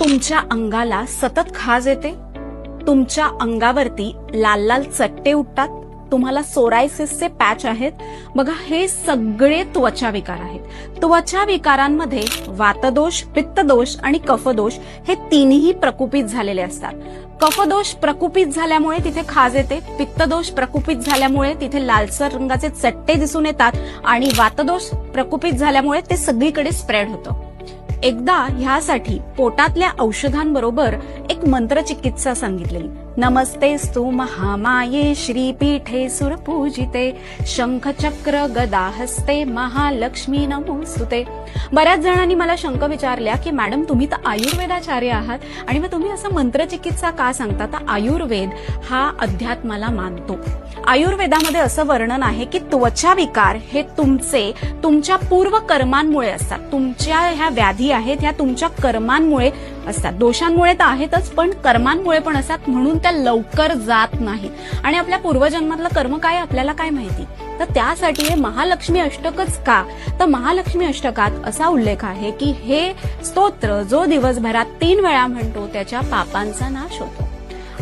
तुमच्या अंगाला सतत खाज येते, तुमच्या अंगावरती लाल लाल चट्टे उठतात, तुम्हाला सोरायसिसचे पॅच आहेत, बघा हे सगळे त्वचा विकार आहेत. त्वचा विकारांमध्ये वातदोष, पित्तदोष आणि कफदोष हे तिन्ही प्रकुपित झालेले असतात. कफदोष प्रकुपित झाल्यामुळे तिथे खाज येते, पित्तदोष प्रकुपित झाल्यामुळे तिथे लालसर रंगाचे चट्टे दिसून येतात आणि वातदोष प्रकुपित झाल्यामुळे ते सगळीकडे स्प्रेड होतं. एकदा ह्यासाठी पोटातल्या औषधांबरोबर एक मंत्रचिकित्सा सांगितलेली. नमस्तेस्तु महामाये श्रीपीठे सुरपूजिते शंखचक्र गदा हस्ते महालक्ष्मी नमोस्तुते. बऱ्याच जणांनी मला शंका विचारल्या की मॅडम तुम्ही तर आयुर्वेदाचार्य आहात आणि मग तुम्ही असं मंत्रचिकित्सा का सांगता? तर आयुर्वेद हा अध्यात्माला मानतो. आयुर्वेदामध्ये असं वर्णन आहे की त्वचा विकार हे तुमच्या पूर्व कर्मांमुळे असतात. तुमच्या ह्या व्याधी आहेत ह्या तुमच्या कर्मांमुळे असतात. दोषांमुळे तर आहेतच पण कर्मांमुळे पण असतात, म्हणून त्या लवकर जात नाहीत. आणि आपल्या पूर्वजन्मातलं कर्म काय आपल्याला काय माहिती? तर त्यासाठी हे महालक्ष्मी अष्टकच का? तर महालक्ष्मी अष्टकात असा उल्लेख आहे की हे स्तोत्र जो दिवसभरात 3 वेळा म्हणतो त्याच्या पापांचा नाश होतो.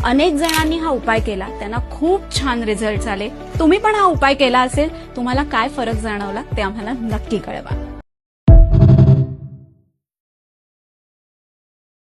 अनेक जणांनी हा उपाय केला, त्यांना खूप छान रिझल्ट आले. तुम्ही पण हा उपाय केला असेल, तुम्हाला काय फरक जाणवला ते आम्हाला नक्की कळवा.